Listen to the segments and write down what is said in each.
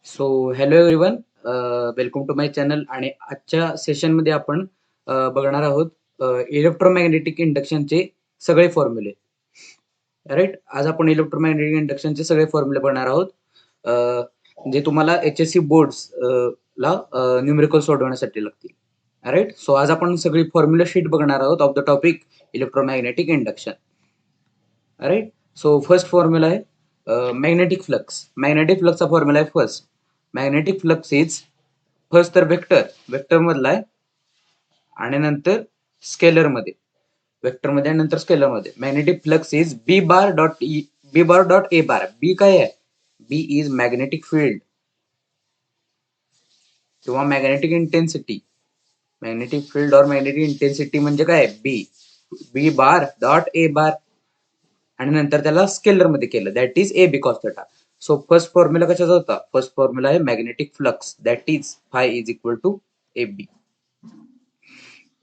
So hello everyone, welcome to my channel. आणि आजच्या सेशनमध्ये आपण बघणार आहोत इलेक्ट्रोमॅग्नेटिक इंडक्शनचे सगळे फॉर्म्युले. राईट, आज आपण इलेक्ट्रोमॅग्नेटिक इंडक्शनचे सगळे फॉर्म्युले बघणार आहोत, जे तुम्हाला HSC बोर्ड्स ला न्यूमेरिकल सोडवण्यासाठी लागतील. राईट, सो आज आपण सगळी फॉर्म्युला शीट बघणार आहोत of the topic electromagnetic induction. Right, so first formula आहे मॅग्नेटिक फ्लक्स. मॅग्नेटिक फ्लक्सचा फॉर्म्युला आहे first. Magnetic flux is first तर वेक्टर मधला आहे आणि नंतर स्केलर मध्ये, वेक्टर मध्ये आणि नंतर स्केलर मध्ये. Magnetic flux is B bar dot A bar. B काय आहे? बी इज मॅग्नेटिक फील्ड किंवा मॅग्नेटिक इंटेन्सिटी. मॅग्नेटिक फील्ड और मॅग्नेटिक इंटेन्सिटी म्हणजे काय? बी. बी बार डॉट ए बार आणि नंतर त्याला स्केलर मध्ये केलं, that is A B cos theta. So first formula कशाचा होता? फर्स्ट फॉर्म्युला आहे magnetic flux, that is phi is equal to A B.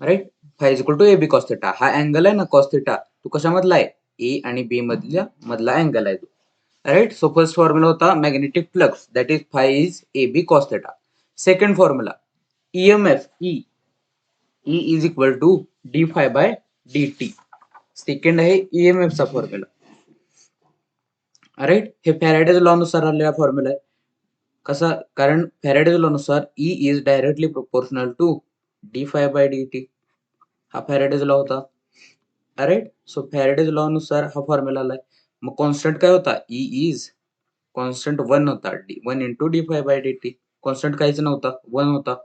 Right, phi is equal to A B cos theta. हा angle आहे ना cos theta, तो कशामधला आहे? ए आणि बी मधला अँगल आहे तो. राईट, सो फर्स्ट फॉर्म्युला होता magnetic flux, that is phi is A B cos theta. Second formula EMF, E is equal to d phi by D t. Second आहे EMF चा formula. Right, हे Faraday's law नुसार आलेला formula आहे. कसा? कारण Faraday's law नुसार E is directly proportional to d phi by D t. हा फॅराडेज लॉ होता. राईट, सो फॅराडेज लॉ नुसार हा फॉर्म्युला आलाय. मग कॉन्स्टंट काय होता? E इज कॉन्स्टंट 1 होता, 1 into D phi by D T. Constant काहीच नव्हता, 1 होता.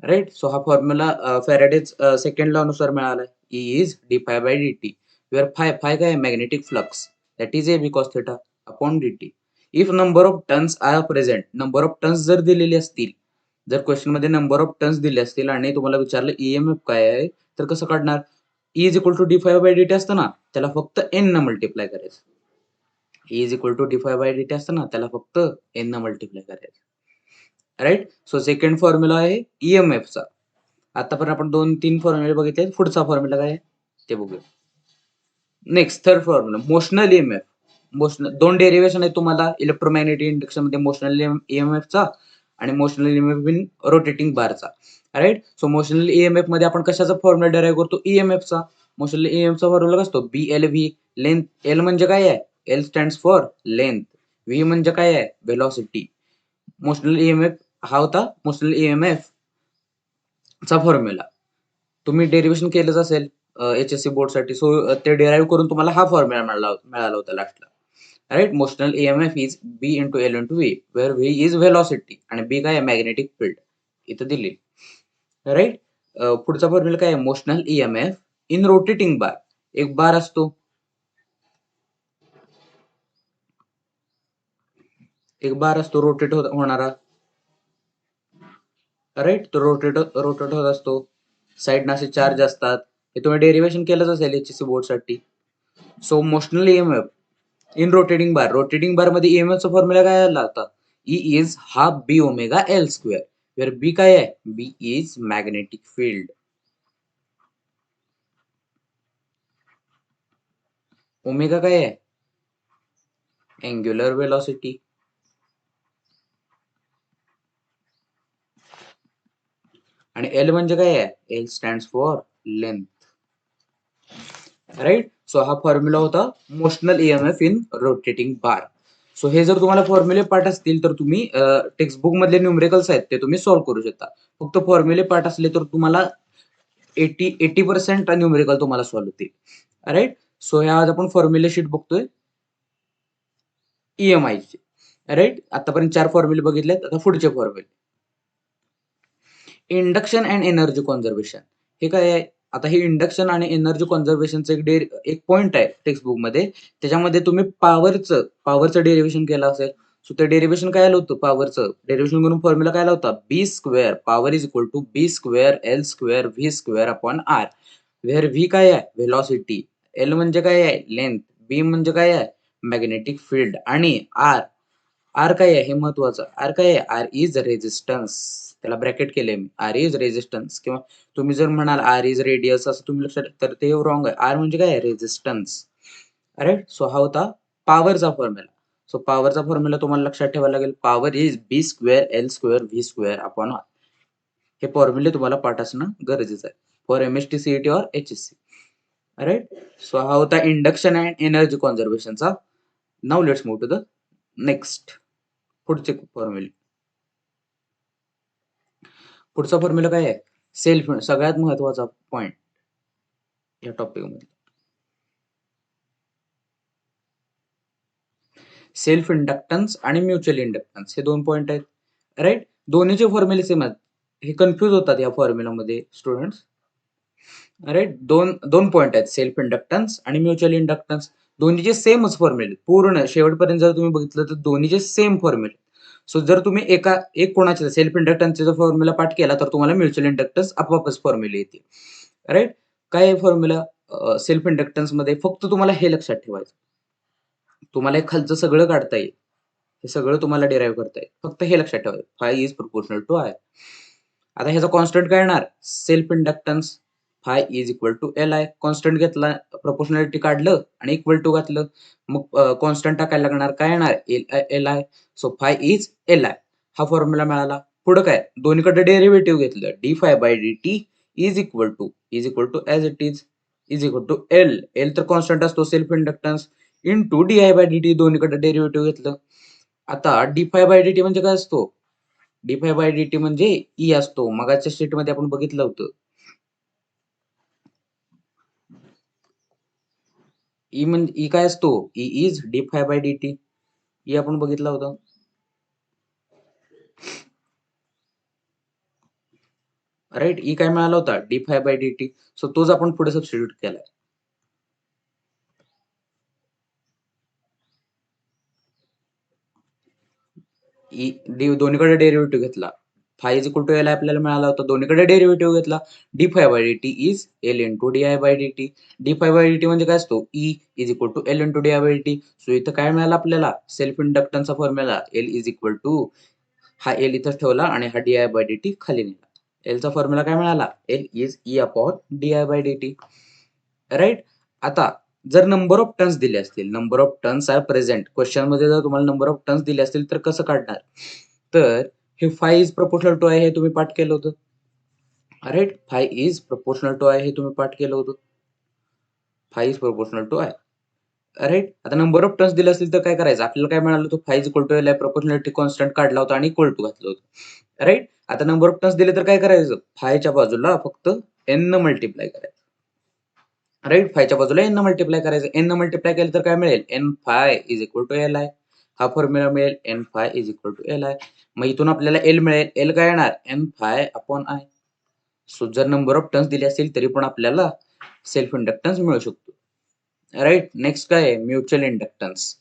राईट, सो हा फॉर्म्युला फॅराडेज सेकंड लॉ नुसार मिळालाय. E is D phi by D T, where phi काय? Magnetic flux, that is A B cos theta upon D T. If number of turns are present, number of turns जर दिलेली असतील, जर question मध्ये number of turns दिले असतील आणि तुम्हाला विचारलं EMF काय आहे, तर कसं काढणार? E is equal to d phi by D t असतं ना, त्याला फक्त n न मल्टिप्लाय करायचं. E is equal to d phi by D t असतं ना, त्याला फक्त n न मल्टिप्लाय करायचं. राईट, सो सेकंड फॉर्म्युला आहे EMF चा. आतापर्यंत आपण 2-3 फॉर्म्युले बघितले. पुढचा फॉर्म्युला काय आहे ते बघूया. Next third formula motional EMF. दोन डेरिवेशन आहे तुम्हाला इलेक्ट्रोमॅग्नेटिक इंडक्शन मध्ये, मोशनल EMF चा आणि मोशनल EMF इन रोटेटिंग बारचा. राईट, सो मोशनल EMF मध्ये आपण कशाचा फॉर्म्युला डेराइव्ह करतो? EMF चा. मोशनल EMF चा फॉर्म्युला असतो BLV. लेंथ, L म्हणजे काय आहे? L stands for length. V म्हणजे काय आहे? वेलॉसिटी. मोशनल EMF हा होता मोशनल EMF चा फॉर्म्युला. तुम्ही डेरिवेशन केलंच असेल HSC बोर्ड साठी, सो ते डेराइव्ह करून तुम्हाला हा फॉर्म्युला मिळाला होता लास्टला. Right, motional EMF is B into L into V, where V is velocity आणि B काय आहे? मॅग्नेटिक फील्ड इथं दिली. राईट, पुढचा फॉर्म्युला काय आहे? मोशनल EMF इन रोटेटिंग बार. एक बार असतो, रोटेट होणारा. राईट, तो रोटेट होत असतो. साईडनं असे चार्ज असतात. हे तुम्ही डेरिवेशन केलंच असेल HSC बोर्ड साठी. So motional EMF in rotating bar मध्ये EMF चा फॉर्म्युला काय आला होता? E is half B omega L square, where B काय आहे? B is magnetic field. Omega काय आहे? Angular velocity. आणि L म्हणजे काय आहे? L stands for length. Right, so हा फॉर्म्युला होता motional EMF in rotating bar. So हे जर तुम्हाला फॉर्म्युले पाठ असतील तर तुम्ही टेक्स्टबुक मधले न्यूमेरिकल्स आहेत ते तुम्ही सॉल्व्ह करू शकता. फक्त फॉर्म्युले पाठ असले तर तुम्हाला 80% न्यूमेरिकल तुम्हाला सॉल्व्ह होतील. राईट, सो ह्या आज आपण फॉर्म्युले शीट बघतोय EMI चे. राईट, आतापर्यंत 4 फॉर्म्युले बघितलेत. आता पुढचे फॉर्म्युले. Induction and energy conservation. हे काय आहे? आता हे इंडक्शन आणि एनर्जी कॉन्झर्वेशनचं एक पॉइंट आहे टेक्स्टबुक मध्ये. त्याच्यामध्ये तुम्ही पॉवरचं डेरिवेशन केलं असेल. सो ते डेरिवेशन काय आलं होतं? पॉवरचं डेरिवेशन करून फॉर्म्युला काय आला होता? B square power is equal to B square L square V square upon R, where V काय आहे? व्हेलॉसिटी. एल म्हणजे काय आहे? लेंथ. बी म्हणजे काय आहे? Magnetic field. आणि आर काय आहे? हे महत्वाचं. आर काय आहे? R is resistance. त्याला ब्रॅकेट केले मी. R is resistance. किंवा तुम्ही जर म्हणाल आर इज रेडियस असं तुम्ही लक्षात, तर ते रॉंग आहे. आर म्हणजे काय? रेजिस्टन्स. राईट, सो हा होता पॉवरचा फॉर्म्युला. सो पॉवरचा फॉर्म्युला तुम्हाला लक्षात ठेवायला लागेल. Power is B square L square V square upon R. हे फॉर्म्युले तुम्हाला पाठ असणं गरजेचं आहे फॉर एमएसटी सीईटी और एचएससी. राईट. सो हा होता इंडक्शन अँड एनर्जी कॉन्झर्वेशनचा. Now let's move to the next. पुढचे फॉर्म्युले. पुढचा फॉर्म्युला काय आहे? सेल्फ. सगळ्यात महत्वाचा पॉइंट या टॉपिक मध्ये. सेल्फ इंडक्टन्स आणि म्युच्युअल इंडक्टन्स हे दोन पॉइंट आहेत. राईट. दोन्हीचे फॉर्म्युले सेम आहेत. हे कन्फ्युज होतात या फॉर्म्युलामध्ये स्टुडंट्स. राईट. दोन पॉइंट आहेत, सेल्फ इंडक्टन्स आणि म्युच्युअल इंडक्टन्स. दोन्हीचे सेमच फॉर्म्युले. पूर्ण शेवटपर्यंत जर तुम्ही बघितलं तर दोन्हीचे सेम फॉर्म्युले. सो जर तुम्ही एक कोणाचे सेल्फ इंडक्टन्सचा जर फॉर्म्युला पाठ केला तर तुम्हाला म्युच्युअल इंडक्टन्स आपोआपच फॉर्म्युले येतील. राईट. काय फॉर्म्युला सेल्फ इंडक्टन्स मध्ये? फक्त तुम्हाला हे लक्षात ठेवायचं, तुम्हाला हे खालचं सगळं काढता येईल, हे सगळं तुम्हाला डिराईव्ह करता येईल. फक्त हे लक्षात ठेवायचं, phi is proportional to I. आता ह्याचा कॉन्स्टंट काय येणार? Self inductance phi is equal to L I. Constant घेतला, प्रोपोर्शनॅलिटी काढलं आणि इक्वल टू घातलं, मग कॉन्स्टंट टाकायला लागणार. काय येणार? L I. So phi is L I. हा फॉर्म्युला मिळाला. पुढे काय? दोन्हीकडे डेरिव्हेटिव्ह घेतलं. D phi by D t is equal to as it is equal to L. L तर कॉन्स्टंट असतो self inductance into D I by D t. दोन्हीकडे derivative घेतलं. आता d phi by D t म्हणजे काय असतो? D phi by D t म्हणजे E असतो. मगाच्या शीट मध्ये आपण बघितलं होतं. ई म्हणजे ई काय असतो? E is D phi by D t. E आपण बघितलं होतं. राईट. ई काय मिळाला होता? D phi by D T. So तोच आपण पुढे सबस्टिट्यूट केलाय. ई दोन्हीकडे डेरिव्हेटिव्ह घेतला. Phi is equal to L आपल्याला मिळाला होता. दोन्हीकडे डेरिव्हेटिव्ह घेतला. D phi by D t is L into D I by D t. D phi by D t म्हणजे काय असतो? E is equal to L into D I by D T. So इथं काय मिळालं आपल्याला? Self इंडक्टन्सचा formula L is equal to, हा L इथं ठेवला आणि हा D I by D T खाली नेला. एलचा फॉर्म्युला काय मिळाला? L is E upon D I by D T. Right. आता जर नंबर ऑफ टर्न्स दिले असतील, number of turns are present, question मध्ये जर तुम्हाला नंबर ऑफ टर्न्स दिले असतील तर कसं काढणार? तर हे phi is proportional to I हे तुम्ही पाठ केलं होतं. Right. Phi is proportional to I हे तुम्ही पाठ केलं होतं. Phi is proportional to I. Right. आता नंबर ऑफ टर्न्स दिले असतील तर काय करायचं? आपल्याला काय मिळालं होतं? Phi is equal to L I, proportionality constant काढला होता आणि इक्वल टू घातलं होतं. राईट. आता नंबर ऑफ टर्न्स दिले तर काय करायचं? फायच्या बाजूला फक्त एन न मल्टिप्लाय करायचं. राईट. फायच्या बाजूला एन न मल्टिप्लाय करायचं. एन न मल्टिप्लाय केलं तर काय मिळेल? N phi is equal to L I. हा फॉर्म्युला मिळेल. N phi is equal to L I. मग इथून आपल्याला एल मिळेल. एल काय येणार? N phi upon I. So जर नंबर ऑफ टर्न्स दिले असतील तरी पण आपल्याला सेल्फ इंडक्टन्स मिळू शकतो. राईट. नेक्स्ट काय आहे? Mutual inductance.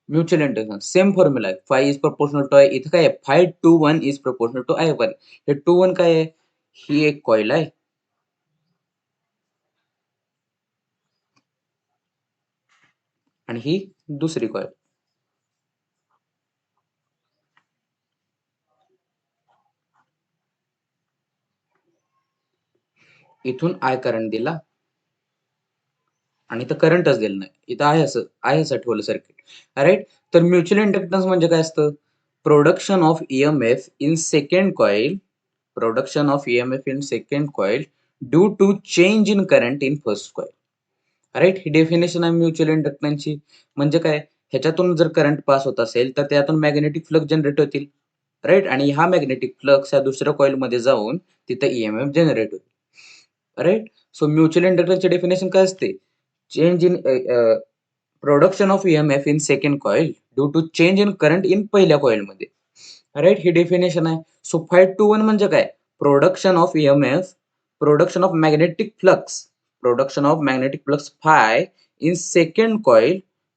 Mutual inductance same formula आहे. Phi is proportional to I. इथं काय आहे? Phi two one is proportional to I one. हे टू वन काय आहे? ही एक कॉईल आहे आणि ही दुसरी कॉईल. इथून आय करंट दिला आणि इथं करंटच दिलं नाही. इथं आहे असं ठेवलं सर्किट. राईट. तर म्युच्युअल इंडक्टन्स म्हणजे काय असतं? Production of EMF in second coil, production of EMF in second coil due to change in current in first coil. Right. ही डेफिनेशन आहे म्युच्युअल इंडक्टन्सची. म्हणजे काय? ह्याच्यातून जर करंट पास होत असेल तर त्यातून मॅग्नेटिक फ्लक्स जनरेट होतील. राईट. आणि हा मॅग्नेटिक फ्लक्स ह्या दुसऱ्या कॉईल मध्ये जाऊन तिथं ईएमएफ जनरेट होईल. राईट. सो म्युच्युअल इंडक्टन्सची डेफिनेशन काय असते? Change in production of EMF in second coil due to change in current in पहिल्या कॉईल मध्ये. राईट. ही डेफिनेशन आहे. सो फाय टू वन म्हणजे काय? Production of EMF, production of magnetic flux, production of magnetic flux phi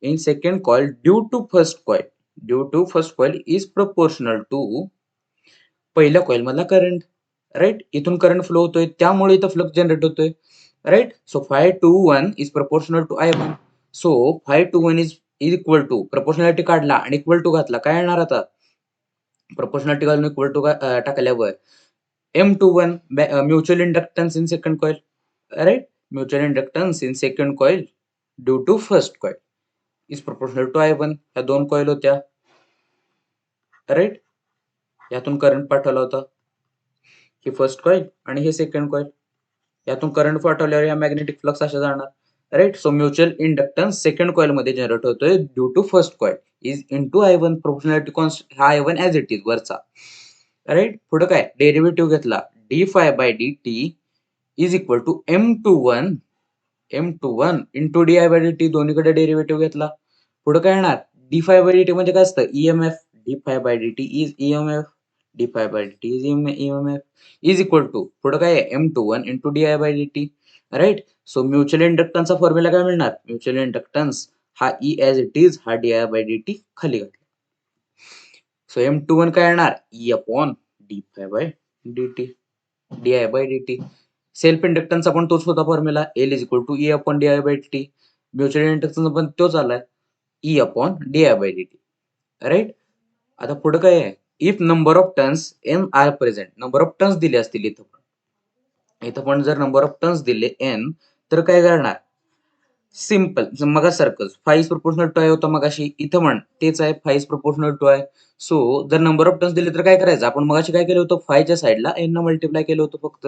in second coil due to first coil is proportional to पहिल्या coil मधला current. Right. इथून current flow होतोय त्यामुळे इथं flux generate होतोय. Right. So phi two one is proportional to I one. So phi two one is equal to, proportionality काढला आणि equal to घातला. काय येणार आता? प्रपोर्शनॅलिटी घालून इक्वल टू टाकल्यावर M21 mutual inductance in second coil. Right. Mutual inductance in second coil due to first coil. Is proportional to I1. ह्या दोन कॉईल होत्या, राईट. यातून करंट पाठवला होता, ही फर्स्ट कॉईल आणि हे सेकंड कॉईल. यातून करंट पाठवल्यावर या मॅग्नेटिक फ्लक्स अशा जाणार, right. So mutual inductance second coil मध्ये जनरेट होतोय due to first coil is into I1. Proportionality constant हा I1 ॲज इट इज वरचा, राईट. पुढे काय डेरिव्हेटिव्ह घेतला, d∅dt is equal to M21 into di/dt. दोन्हीकडे डेरिव्हेटिव्ह घेतला. पुढे काय येणार, d∅dt म्हणजे काय असतं, EMF. d∅dt is EMF, d∅dt is EMF is equal to पुढे काय आहे M21 into di/dt, right. So mutual इंडक्टन्सचा फॉर्म्युला काय मिळणार, म्युच्युअल इंडक्टन्स हा E ॲज इट इज, हा di/dt खाली घातला. सो M21 काय येणार, E upon d∅dt, di/dt. Self इंडक्टन्सचा पण तोच होता formula, L is equal to E upon di/dt. Mutual इंडक्टन्सचा पण तोच आलाय, E अपॉन di/dt, राईट. आता पुढे काय आहे, if number of turns n are present. Number of turns दिले असतील इथं पण जर नंबर ऑफ टर्न्स दिले n, तर काय करणार, सिम्पल मगासारखंच phi is proportional to I होता मगाशी, इथं म्हण तेच आहे, phi is proportional to I. So जर नंबर ऑफ टर्न्स दिले तर काय करायचं, आपण मगाशी काय केलं होतं, फायच्या साईडला n न मल्टिप्लाय केलं होतं, फक्त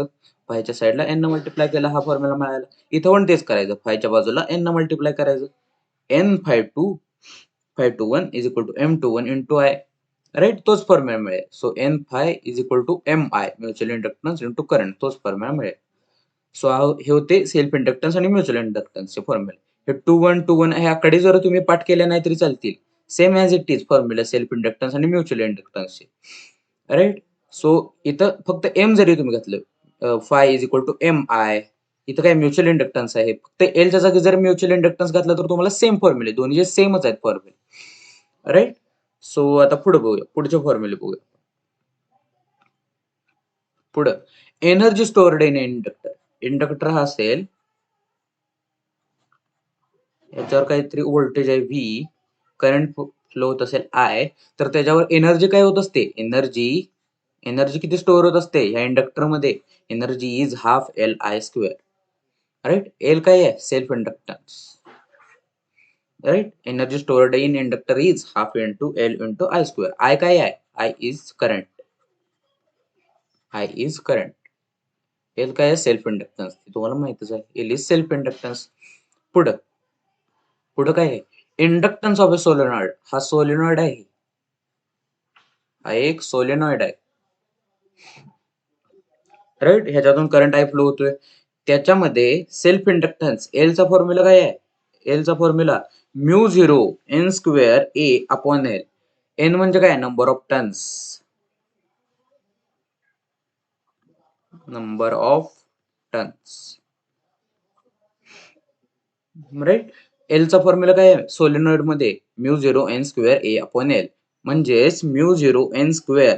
फायच्या साईडला n न मल्टिप्लाय केला, हा फॉर्म्युला मिळाला. इथं पण तेच करायचं, फायच्या बाजूला n न मल्टिप्लाय करायचं, n∅21 is equal to M21 into I, right. तोच फॉर्म्युला मिळेल. So n∅ is equal to Mi, mutual inductance into current, तोच फॉर्म्युला मिळेल. सो हे होते सेल्फ इंडक्टन्स आणि म्युच्युअल इंडक्टन्सचे फॉर्म्युले. हे 2-1-2-1 ह्याकडे जर तुम्ही पाठ केले नाही तरी चालतील, same as it is formula self inductance आणि म्युच्युअल इंडक्टन्सचे, राईट. सो इथं फक्त एम जरी तुम्ही घातलं, phi is equal to Mi, इथं काय म्युच्युअल इंडक्टन्स आहे, फक्त एलच्या जागी जर म्युच्युअल इंडक्टन्स घातलं तर तुम्हाला सेम फॉर्म्युले, दोन्ही सेमच आहेत फॉर्म्युले, राईट. सो आता पुढे बघूया, पुढचे फॉर्म्युले बघूया. पुढं energy stored in inductor. Inductor हा असेल, याच्यावर काहीतरी व्होल्टेज आहे V, करंट फ्लो होत असेल I, तर त्याच्यावर एनर्जी काय होत असते, एनर्जी किती स्टोअर होत असते या इंडक्टर मध्ये, energy is half Li², right. L काय आहे, self inductance, right. Energy stored in inductor is half into L into I². I काय आहे, I इज करंट, एल काय आहे, सेल्फ इंडक्टन्स, तुम्हाला माहितच आहे, एल इज सेल्फ इंडक्टन्स. पुढं काय आहे, इंडक्टन्स ऑफ अ सोलेनॉइड. हा सोलेनॉइड आहे, हा एक सोलेनॉइड आहे, राईट. ह्याच्यातून करंट I फ्लो होतोय, त्याच्यामध्ये सेल्फ इंडक्टन्स एलचा फॉर्म्युला काय आहे, एलचा formula μ0n² A upon L. N म्हणजे काय, नंबर ऑफ टर्न्स, राईट. एलचा फॉर्म्युला काय आहे सोलेनॉइड मध्ये, μ0n² A अपॉन L, म्हणजेच μ0n²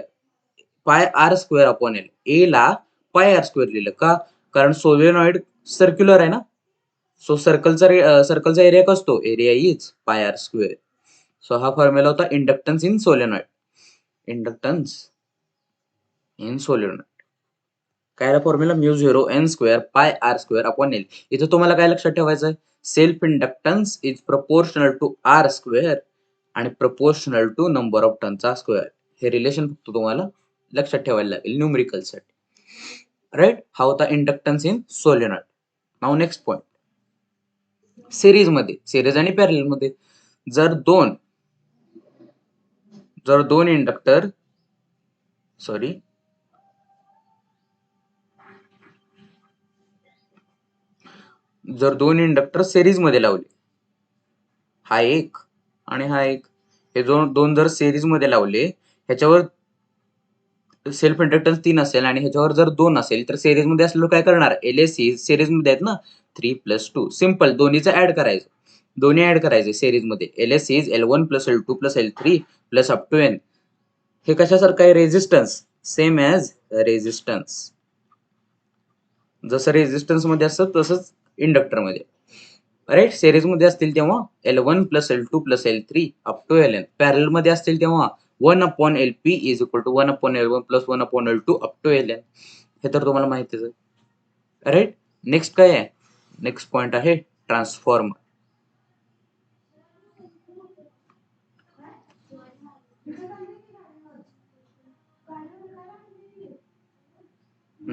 πr² अपॉन L. ए ला πr² लिहिलं का, कारण सोलेनॉइड सर्क्युलर आहे ना, सो सर्कलचा एरिया काय असतो, एरिया इज πr². सो हा फॉर्म्युला होता इंडक्टन्स इन सोलेनॉइड, काय formula μ0n² πr² upon L. इथं तुम्हाला काय लक्षात ठेवायचं आहे, self inductance is proportional to R² आणि प्रपोर्शनल टू नंबर ऑफ टर्नचा स्क्वेअर. हे रिलेशन फक्त तुम्हाला लक्षात ठेवायला लागेल न्यूमरिकल साठी, राईट. हा होता inductance in solenoid. Now next point, series आणि पॅरलल मध्ये जर दोन इंडक्टर सिरीज मध्ये लावले, हा एक आणि हा एक, हे दोन जर सिरीज मध्ये लावले, ह्याच्यावर सेल्फ इंडक्टन्स 3 असेल आणि ह्याच्यावर जर 2 असेल, तर सिरीज मध्ये असल्यावर काय करणार, LSC सिरीज मध्ये आहेत ना, 3+2, सिम्पल दोन्हीचं ऍड करायचं, दोन्ही ऍड करायचे सिरीज मध्ये, LSC is L1 + L2 + L3 + up to N. हे कशासारखं आहे, रेझिस्टन्स, सेम ॲज रेझिस्टन्स, जसं रेझिस्टन्स मध्ये असतं तसंच इंडक्टर मध्ये, राईट. सिरीज मध्ये असतील तेव्हा L1 + L2 + L3 up to Ln. Parallel मध्ये असतील तेव्हा 1/LP is equal to 1/L1 + 1/L2 up to Ln. हे तर तुम्हाला माहितीच आहे, राईट. नेक्स्ट काय आहे, नेक्स्ट पॉइंट आहे ट्रान्सफॉर्मर.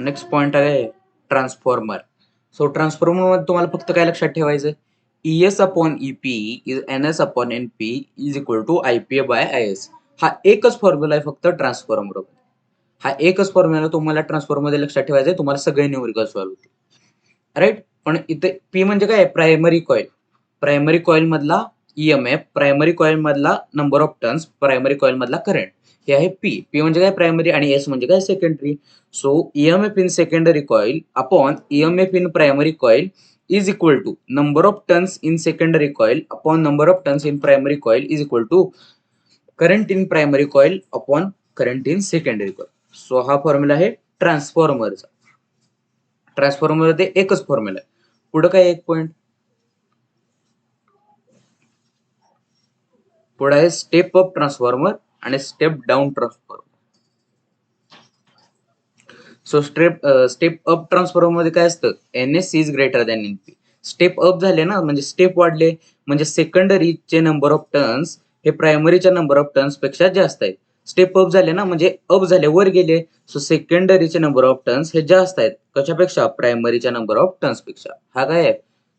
नेक्स्ट पॉइंट आहे ट्रान्सफॉर्मर. सो ट्रान्सफॉर्मर मध्ये तुम्हाला फक्त काय लक्षात ठेवायचं, ES upon EP is NS upon NP is equal to IPA by IS. हा एकच फॉर्म्युला आहे फक्त ट्रान्सफॉर्मर. हा एकच फॉर्म्युला तुम्हाला ट्रान्सफॉर्मर मध्ये लक्षात ठेवायचा आहे, तुम्हाला सगळे न्यूमेरिकल सॉल्व्ह होतील. राईट. पण इथे पी म्हणजे काय, प्रायमरी कॉइल. प्रायमरी कॉइल मधला EMF, प्रायमरी कॉइल मधला number of turns, primary coil मधला करंट, हे आहे पी. पी म्हणजे काय, प्रायमरी, आणि एस म्हणजे काय, secondary. So EMF in secondary coil upon EMF in primary coil is equal to number of turns in secondary coil upon number of turns in primary coil is equal to current in primary coil upon current in secondary coil. So हा formula आहे ट्रान्सफॉर्मरचा. Transformer मध्ये एकच formula आहे. पुढे काय एक point, पुढे आहे स्टेप अप ट्रान्सफॉर्मर आणि step down transformer. So step up transformer मध्ये काय असतं, NS is greater than NP. Step up झाले ना, म्हणजे स्टेप वाढले, म्हणजे सेकंडरीचे नंबर ऑफ टर्न्स हे प्रायमरीच्या नंबर ऑफ टर्न्स पेक्षा जास्त आहेत. स्टेप अप झाले ना, म्हणजे अप झाले, वर गेले. सो सेकंडरीचे नंबर ऑफ टर्न्स हे जास्त आहेत कशापेक्षा, प्रायमरीच्या नंबर ऑफ टर्न्स पेक्षा. हा काय आहे,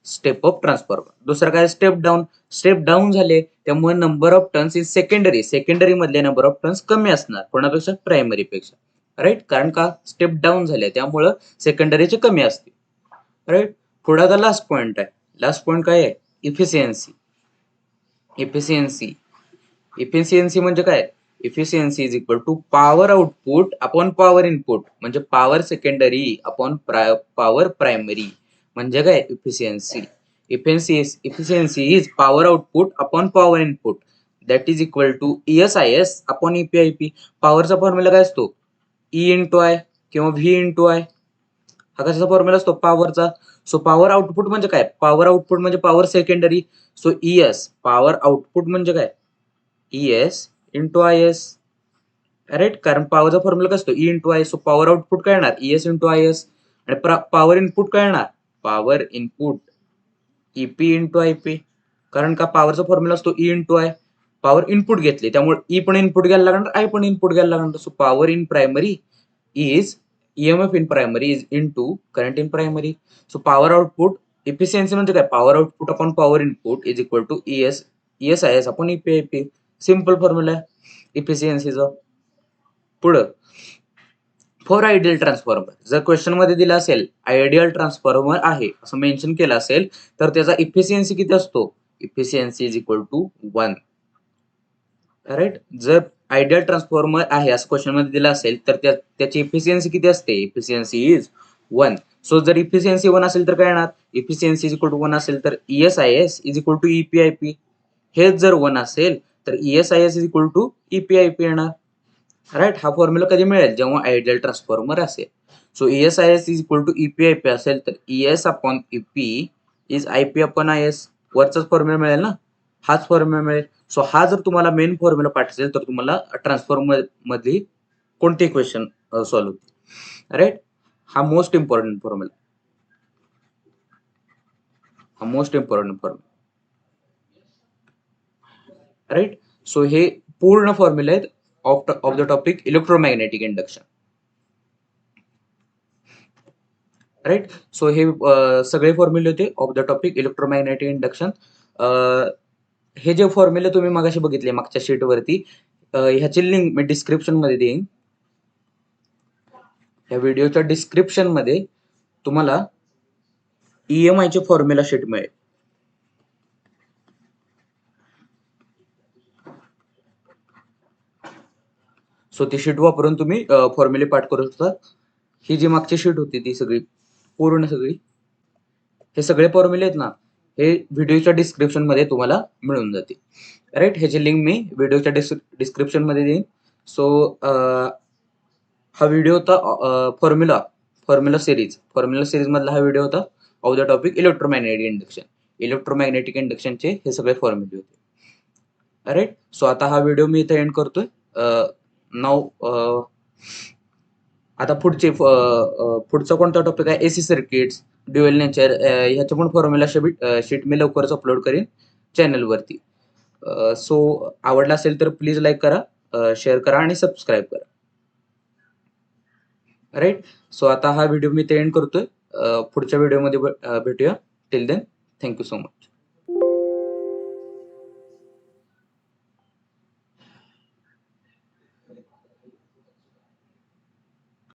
स्टेप अप ट्रान्सफॉर्मर. दुसरा काय, स्टेप डाऊन. स्टेप डाऊन झाले त्यामुळे number of turns in secondary मधले नंबर ऑफ टर्न्स कमी असणार कोणापेक्षा, प्रायमरी पेक्षा. राईट. कारण का, स्टेप डाऊन झाले त्यामुळं सेकंडरीचे कमी असतील. राईट. पुढे लास्ट पॉइंट आहे. लास्ट पॉइंट काय आहे, इफिशियन्सी. इफिशियन्सी इफिशियन्सी म्हणजे काय, efficiency is equal to power output upon power input, म्हणजे power secondary upon power primary, म्हणजे काय efficiency. Efficiency is power output upon power input that is equal to ESIS upon EPIP. पॉवरचा फॉर्म्युला काय असतो, E into I किंवा V into I. हा कशाचा फॉर्म्युला असतो, पॉवरचा. सो पॉवर आउटपुट म्हणजे काय, पॉवर आउटपुट म्हणजे power secondary. So ES power output म्हणजे काय, ES इंटू IS. राईट. कारण पॉवरचा फॉर्म्युला काय असतो, E into I. So power output काय येणार, ES इंटू IS. आणि पॉवर इनपुट काय येणार, power input EP into IP. कारण का, पॉवरचा फॉर्म्युला असतो E into I. Power input घेतली त्यामुळे E पण इनपुट घ्यायला लागणार, आय पण इनपुट घ्यायला लागणार. So power in primary is EMF in primary is into current in primary. So power output efficiency म्हणजे काय, power output upon power input is equal to ESIS upon EPIP. Simple formula आहे इफिशियन्सीचा. पुढं, for ideal transformer, जर question मध्ये दिला असेल ideal transformer आहे असं मेन्शन केलं असेल तर त्याचा इफिशियन्सी किती असतो, efficiency is equal to 1. Right. जर आयडियल ट्रान्सफॉर्मर आहे असं क्वेश्चन मध्ये दिला असेल तर त्याची इफिशियन्सी किती असते, इफिशियन्सी इज 1. सो जर इफिशियन्सी 1 असेल तर काय येणार, इफिशियन्सी इज इक्वल टू 1 असेल तर ESIS is equal to EPIP. हेच जर 1 असेल तर ESIS is equal to EPIP येणार. राईट. हा फॉर्म्युला कधी मिळेल, जेव्हा आयडियल ट्रान्सफॉर्मर असेल. So ESIS is equal to EPIP असेल तर ES upon EP is IP upon IS. वरचाच फॉर्म्युला मिळेल ना, हाच फॉर्म्युला मिळेल. सो हा जर तुम्हाला मेन फॉर्म्युला पाठ असेल तर तुम्हाला ट्रान्सफॉर्मर मधली कोणते क्वेश्चन सॉल्व्ह होतील. राईट. हा मोस्ट इम्पॉर्टंट फॉर्म्युला, हा most important formula. Right. So हे पूर्ण फॉर्म्युला आहेत of the topic electromagnetic induction. Right. So हे सगळे फॉर्म्युले होते of the topic electromagnetic induction. हे जे फॉर्म्युले तुम्ही मगाशी बघितले मागच्या शीट वरती, ह्याची लिंक मी डिस्क्रिप्शन मध्ये देईन. या व्हिडिओच्या डिस्क्रिप्शन मध्ये तुम्हाला EMI चे फॉर्म्युला शीट मिळेल. सो ती शीट वापरून तुम्ही फॉर्म्युले पाठ करू शकता. ही जी मागची शीट होती ती सगळी पूर्ण सगळी, हे सगळे फॉर्म्युले आहेत ना, हे व्हिडिओच्या डिस्क्रिप्शन मध्ये तुम्हाला मिळून जाते. राईट. ह्याची लिंक मी व्हिडिओच्या डिस्क्रिप्शन मध्ये देईन. सो हा व्हिडिओ होता फॉर्म्युला सिरीज मधला हा व्हिडिओ होता of the topic electromagnetic induction. Electromagnetic इंडक्शनचे हे सगळे फॉर्म्युले होते. राईट. सो आता हा व्हिडिओ मी इथे एंड करतोय. नाव आता पुढचा कोणता टॉपिक आहे, AC सर्किट्स, ड्युअल नेचर, ह्याचे पण फॉर्म्युला शीट मी लवकरच अपलोड करेन चॅनल वरती. सो आवडला असेल तर प्लीज लाईक करा, शेअर करा आणि सबस्क्राईब करा. राईट. सो आता हा व्हिडिओ मी ते एंड करतोय. पुढच्या व्हिडिओमध्ये भेटूया. Till then thank you so much.